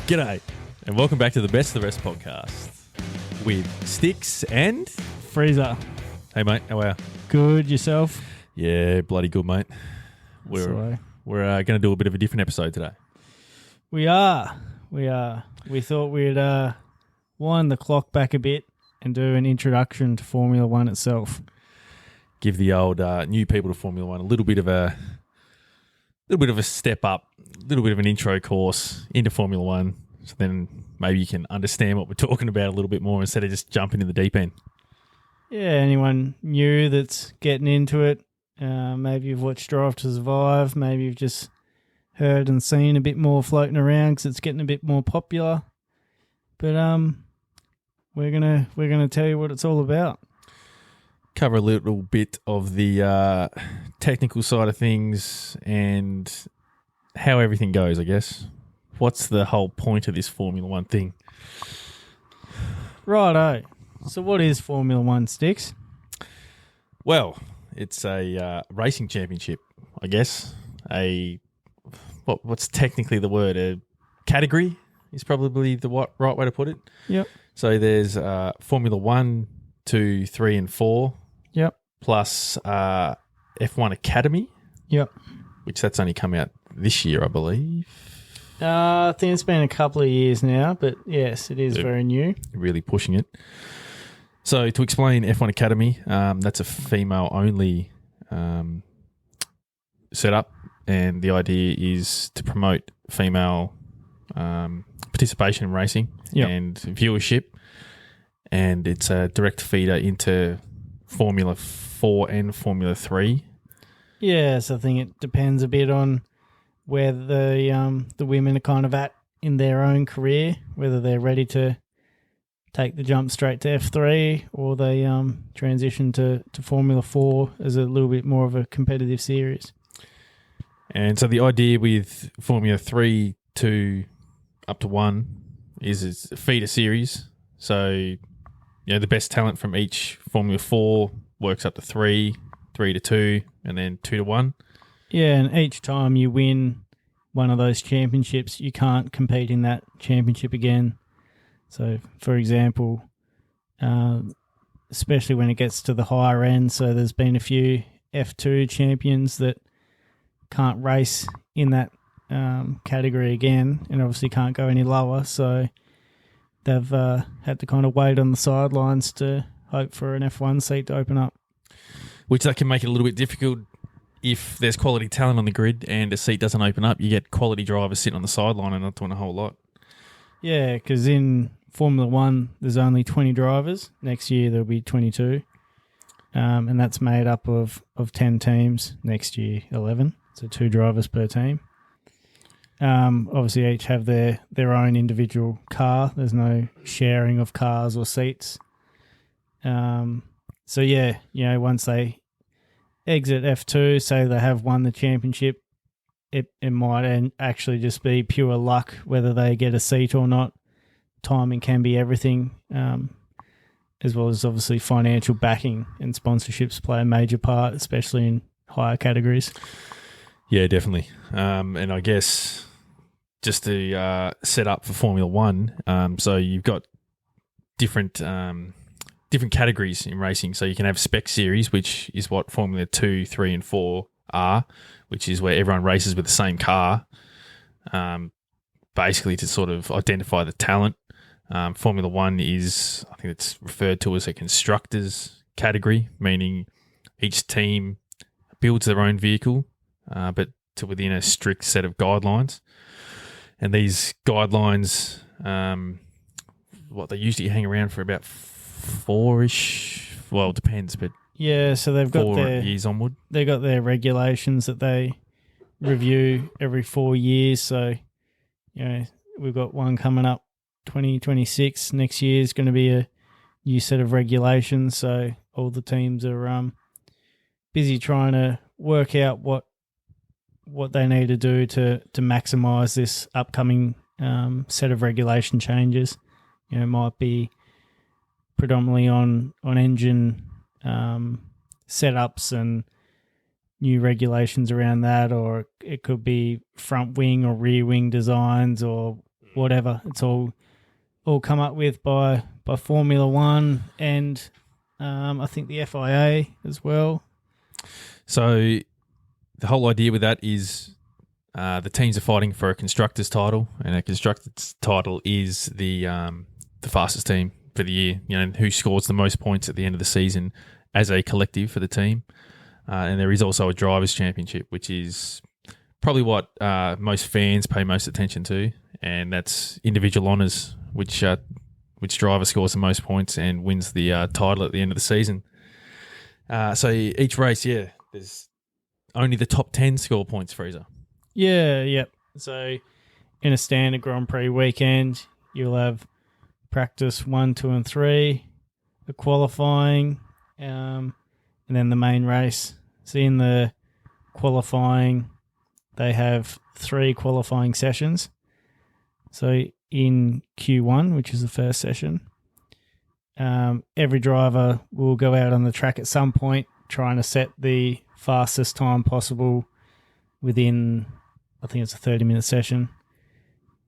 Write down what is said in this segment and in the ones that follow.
G'day, and welcome back to the Best of the Rest podcast with Sticks and... Freezer. Hey, mate, how are you? Good, yourself? Yeah, bloody good, mate. We're going to do a bit of a different episode today. We are. We thought we'd wind the clock back a bit and do an introduction to Formula One itself. Give the old new people to Formula One a little bit of a step up, a little bit of an intro course into Formula One, so then maybe you can understand what we're talking about a little bit more instead of just jumping in the deep end. Yeah, anyone new that's getting into it, maybe you've watched Drive to Survive, maybe you've just heard and seen a bit more floating around because it's getting a bit more popular. But we're gonna tell you what it's all about. Cover a little bit of the technical side of things and how everything goes, I guess. What's the whole point of this Formula One thing? Righto. So what is Formula One, Sticks? Well, it's a racing championship, I guess. What's technically the word? A category is probably the right way to put it. Yep. So there's Formula 1, 2, 3 and 4. Yep. Plus F1 Academy. Yep. Which that's only come out this year, I believe. I think it's been a couple of years now, but yes, it is very new. Really pushing it. So to explain F1 Academy, that's a female-only setup, and the idea is to promote female participation in racing and viewership, and it's a direct feeder into Formula 4 and Formula 3. Yes, I think it depends a bit on where the women are kind of at in their own career, whether they're ready to take the jump straight to F3 or they transition to Formula 4 as a little bit more of a competitive series. And so the idea with Formula 3 to up to 1 is it's a feeder series. So, the best talent from each Formula 4 works up to 3 to 2, and then 2 to 1. Yeah, and each time you win one of those championships, you can't compete in that championship again. So, for example, especially when it gets to the higher end, so there's been a few F2 champions that can't race in that category again and obviously can't go any lower. So they've had to kind of wait on the sidelines to hope for an F1 seat to open up. Which that can make it a little bit difficult if there's quality talent on the grid and a seat doesn't open up. You get quality drivers sitting on the sideline and not doing a whole lot. Yeah, because in Formula 1, there's only 20 drivers. Next year, there'll be 22. And that's made up of 10 teams. Next year, 11. So 2 drivers per team. Obviously, each have their own individual car. There's no sharing of cars or seats. So, once they exit F2, say they have won the championship, it might actually just be pure luck whether they get a seat or not. Timing can be everything, as well as obviously financial backing and sponsorships play a major part, especially in higher categories. Yeah, definitely. And I guess just to set up for Formula 1, so you've got different categories in racing. So you can have spec series, which is what Formula 2, 3 and 4 are, which is where everyone races with the same car, basically to sort of identify the talent. Formula 1 is, I think it's referred to as a constructors category, meaning each team builds their own vehicle, but to within a strict set of guidelines. And these guidelines, they usually hang around for about 4-ish. Well, it depends, but yeah. So they've got 4 years onward. They got their regulations that they review every 4 years. So we've got one coming up, 2026. Next year is going to be a new set of regulations. So all the teams are busy trying to work out what they need to do to maximise this upcoming set of regulation changes. It might be predominantly on engine setups and new regulations around that, or it could be front wing or rear wing designs or whatever. It's all come up with by Formula One and I think the FIA as well. So the whole idea with that is the teams are fighting for a constructors title, and a constructors title is the fastest team for the year. You know, who scores the most points at the end of the season as a collective for the team. And there is also a drivers' championship, which is probably what most fans pay most attention to, and that's individual honours, which driver scores the most points and wins the title at the end of the season. So each race, there's only the top 10 score points, Freezer. Yeah, yep. So in a standard Grand Prix weekend, you'll have practice 1, 2, and 3, the qualifying, and then the main race. So in the qualifying, they have 3 qualifying sessions. So in Q1, which is the first session, every driver will go out on the track at some point trying to set the fastest time possible within, I think it's a 30-minute session.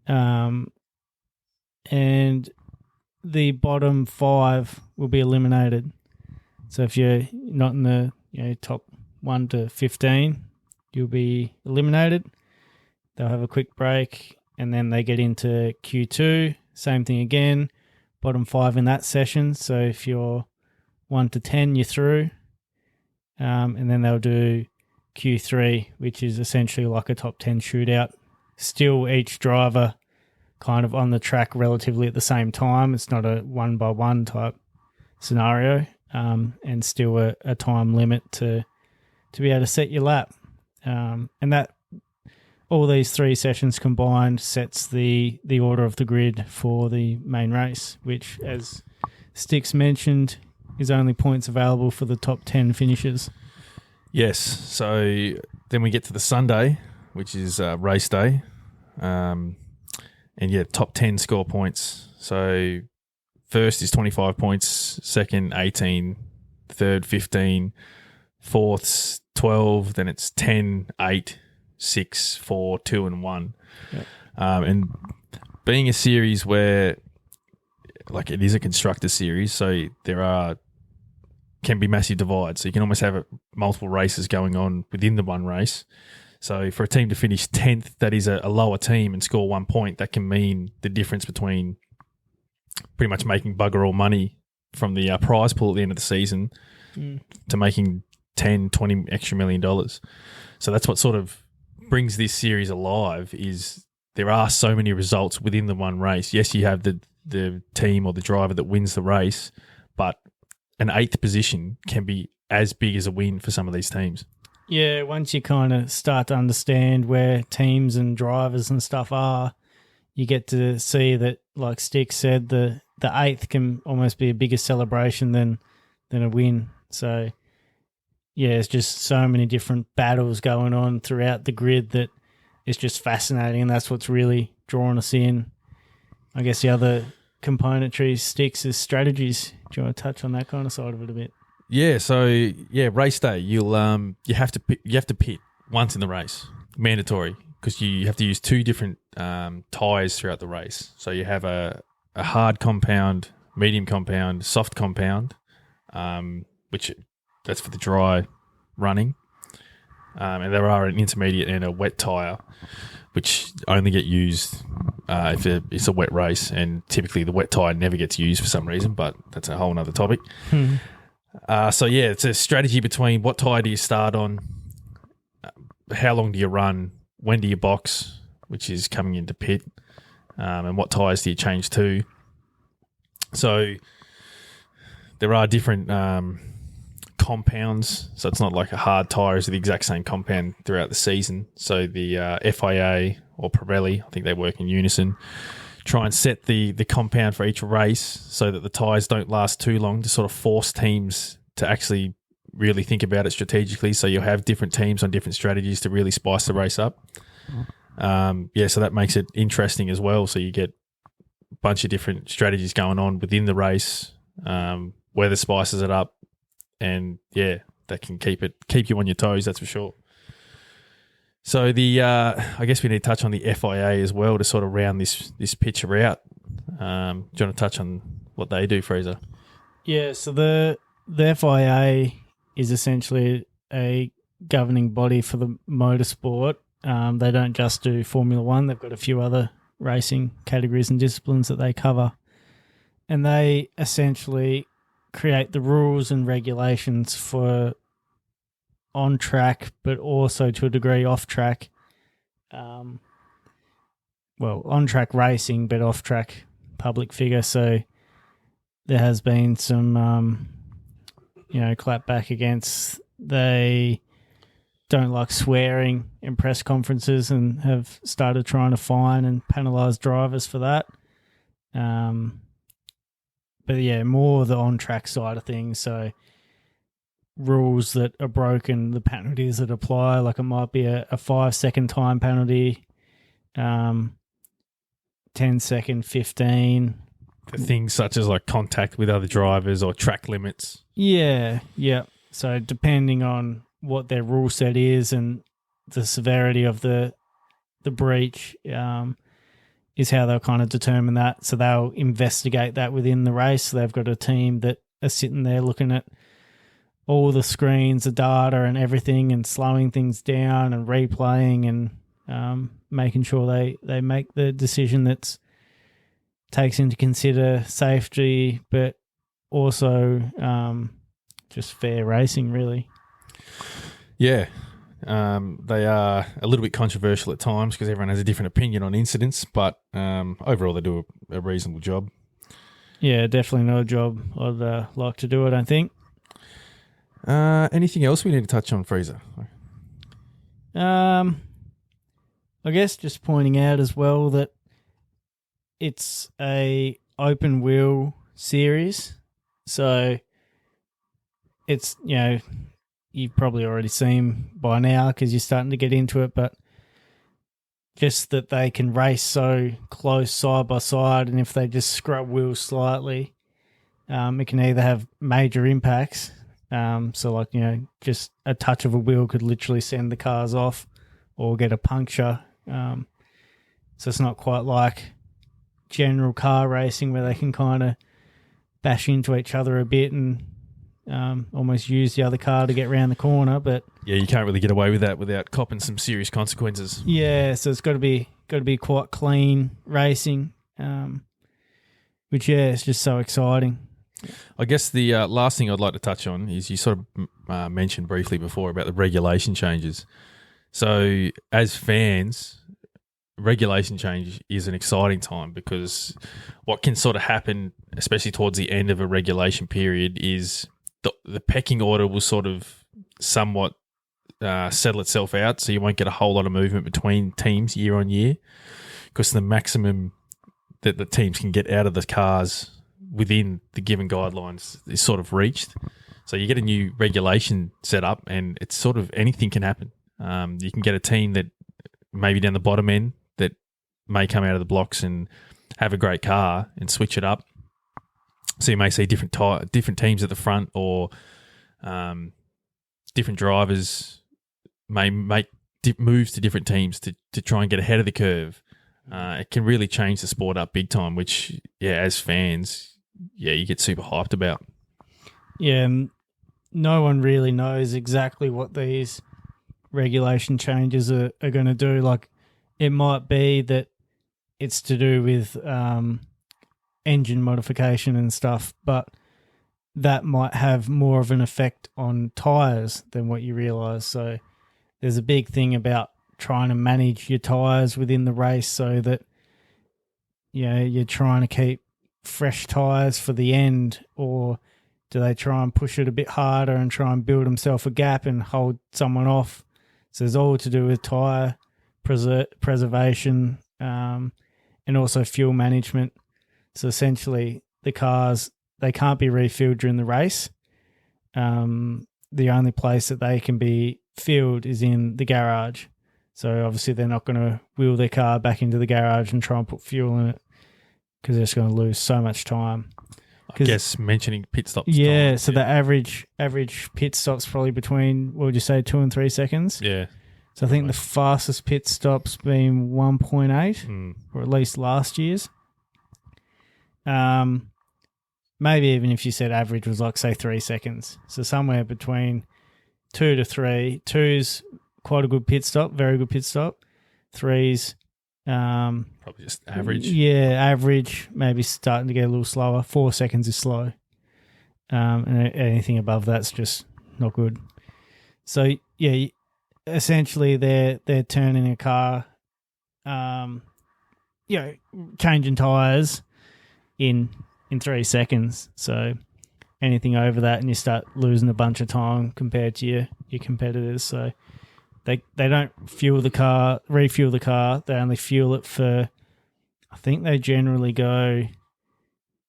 And the bottom 5 will be eliminated. So if you're not in the top 1 to 15, you'll be eliminated. They'll have a quick break, and then they get into Q2. Same thing again, bottom 5 in that session. So if you're 1 to 10, you're through. And then they'll do Q3, which is essentially like a top 10 shootout. Still each driver kind of on the track relatively at the same time. It's not a 1-by-1 type scenario, and still a time limit to be able to set your lap. And that all these 3 sessions combined sets the order of the grid for the main race, which, as Sticks mentioned, is only points available for the top 10 finishers. Yes. So then we get to the Sunday, which is race day. And top 10 score points. So first is 25 points, second 18, third 15, fourth's 12, then it's 10, 8, 6, 4, 2, and 1. Yep. And being a series where, like, it is a constructor series, so can be massive divides. So you can almost have multiple races going on within the one race. So for a team to finish 10th, that is a lower team, and score 1 point, that can mean the difference between pretty much making bugger all money from the prize pool at the end of the season to making 10, 20 extra $1 million. So that's what sort of brings this series alive, is there are so many results within the one race. Yes, you have the team or the driver that wins the race, but an 8th position can be as big as a win for some of these teams. Yeah, once you kind of start to understand where teams and drivers and stuff are, you get to see that, like Stick said, the 8th can almost be a bigger celebration than a win. So, yeah, it's just so many different battles going on throughout the grid that it's just fascinating, and that's what's really drawing us in. I guess the other componentry, Sticks, is strategies. Do you want to touch on that kind of side of it a bit? Yeah, so race day, you have to pit once in the race, mandatory, because you have to use 2 different tyres throughout the race. So you have a hard compound, medium compound, soft compound, which that's for the dry running, and there are an intermediate and a wet tyre, which only get used if it's a wet race, and typically the wet tyre never gets used for some reason, but that's a whole other topic. It's a strategy between what tyre do you start on, how long do you run, when do you box, which is coming into pit, and what tyres do you change to. So there are different compounds, so it's not like a hard tyre is the exact same compound throughout the season. So the FIA or Pirelli, I think they work in unison, try and set the compound for each race so that the tyres don't last too long, to sort of force teams to actually really think about it strategically. So you'll have different teams on different strategies to really spice the race up. So that makes it interesting as well. So you get a bunch of different strategies going on within the race, weather spices it up, and that can keep you on your toes, that's for sure. So I guess we need to touch on the FIA as well to sort of round this picture out. Do you want to touch on what they do, Fraser? Yeah, so the FIA is essentially a governing body for the motorsport. They don't just do Formula One; they've got a few other racing categories and disciplines that they cover, and they essentially create the rules and regulations for on track, but also to a degree off track. On track racing, but off track public figure. So there has been some, clap back against they don't like swearing in press conferences and have started trying to fine and penalise drivers for that. But yeah, more the on-track side of things. So rules that are broken, the penalties that apply, like it might be a 5-second time penalty, 10-second, 15. The things such as like contact with other drivers or track limits. Yeah. So depending on what their rule set is and the severity of the breach is how they'll kind of determine that. So they'll investigate that within the race. So they've got a team that are sitting there looking at all the screens, the data and everything and slowing things down and replaying and making sure they make the decision that's takes into consider safety, but also just fair racing, really. Yeah. They are a little bit controversial at times because everyone has a different opinion on incidents, but overall they do a reasonable job. Yeah, definitely not a job I'd like to do, I don't think. Anything else we need to touch on, Fraser? I guess just pointing out as well that it's a open wheel series, so it's, you've probably already seen by now because you're starting to get into it, but just that they can race so close side by side, and if they just scrub wheels slightly, it can either have major impacts. So like, just a touch of a wheel could literally send the cars off or get a puncture. So it's not quite like general car racing where they can kind of bash into each other a bit and almost use the other car to get around the corner. But yeah, you can't really get away with that without copping some serious consequences. Yeah, so it's got to be quite clean racing, which it's just so exciting. I guess the last thing I'd like to touch on is you sort of mentioned briefly before about the regulation changes. So as fans, regulation change is an exciting time because what can sort of happen, especially towards the end of a regulation period, is the pecking order will sort of somewhat settle itself out, so you won't get a whole lot of movement between teams year on year because the maximum that the teams can get out of the cars within the given guidelines is sort of reached. So you get a new regulation set up and it's sort of anything can happen. You can get a team that maybe down the bottom end that may come out of the blocks and have a great car and switch it up. So you may see different teams at the front, or different drivers may make moves to different teams to try and get ahead of the curve. It can really change the sport up big time, which, as fans, you get super hyped about. Yeah, no one really knows exactly what these regulation changes are going to do. Like, it might be that it's to do with engine modification and stuff, but that might have more of an effect on tyres than what you realise. So there's a big thing about trying to manage your tyres within the race so that you're trying to keep fresh tyres for the end, or do they try and push it a bit harder and try and build themselves a gap and hold someone off? So it's all to do with tyre preservation and also fuel management. So essentially the cars, they can't be refilled during the race. The only place that they can be filled is in the garage. So obviously they're not going to wheel their car back into the garage and try and put fuel in it because they're just going to lose so much time. I guess mentioning pit stops. Yeah, so the average pit stop's probably between, what would you say, 2 and 3 seconds? Yeah. So I think the fastest pit stop's been 1.8, or at least last year's. Maybe even if you said average was like, say, 3 seconds. So somewhere between 2 to 3. 2's quite a good pit stop, very good pit stop. 3's... probably just average. Yeah, average, maybe starting to get a little slower. 4 seconds is slow. And anything above that's just not good. So, yeah, essentially they're turning a car, changing tyres in 3 seconds. So anything over that and you start losing a bunch of time compared to your competitors. So they don't refuel the car. They only fuel it for, I think they generally go,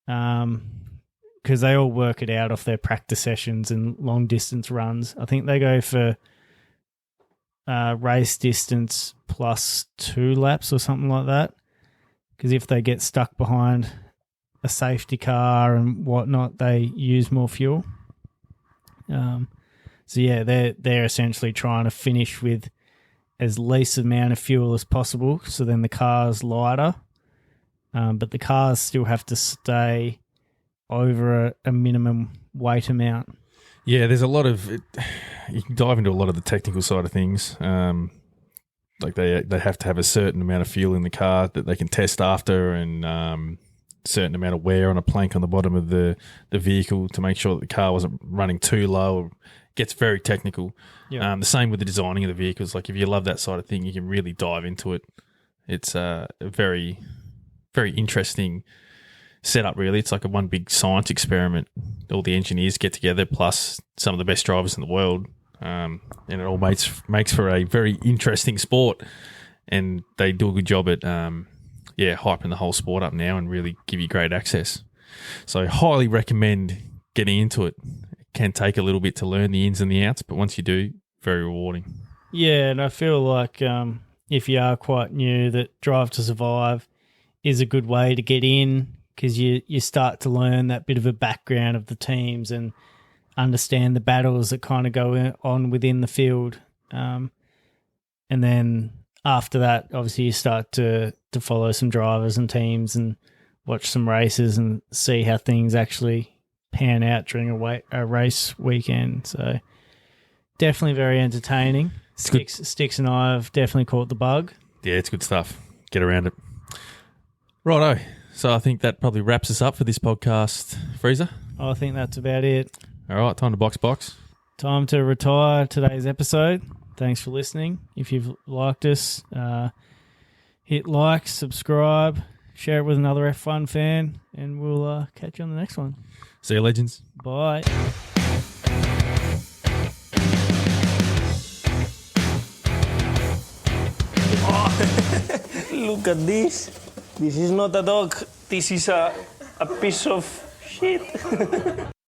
because they all work it out off their practice sessions and long distance runs. I think they go for race distance plus 2 laps or something like that. Because if they get stuck behind a safety car and whatnot, they use more fuel. So yeah, they're essentially trying to finish with as least amount of fuel as possible. So then the car's lighter, but the cars still have to stay over a minimum weight amount. Yeah, there's a lot of it. You can dive into a lot of the technical side of things. Like they have to have a certain amount of fuel in the car that they can test after, and certain amount of wear on a plank on the bottom of the vehicle to make sure that the car wasn't running too low. It gets very technical. Yeah. The same with the designing of the vehicles. Like if you love that side of thing, you can really dive into it. It's a very, very interesting setup, really. It's like a one big science experiment. All the engineers get together, plus some of the best drivers in the world, and it all makes for a very interesting sport. And they do a good job at hyping the whole sport up now and really give you great access. So I highly recommend getting into it. It can take a little bit to learn the ins and the outs, but once you do, very rewarding. Yeah, and I feel like if you are quite new, that Drive to Survive is a good way to get in, because you start to learn that bit of a background of the teams and understand the battles that kind of go on within the field. And then after that, obviously you start to follow some drivers and teams and watch some races and see how things actually pan out during a race weekend. So definitely very entertaining. Sticks and I have definitely caught the bug. Yeah, it's good stuff. Get around it. Righto. So I think that probably wraps us up for this podcast, Freezer. I think that's about it. All right, time to box. Time to retire today's episode. Thanks for listening. If you've liked us, hit like, subscribe, share it with another F1 fan, and we'll catch you on the next one. See you, legends. Bye. Look at this. This is not a dog. This is a piece of shit.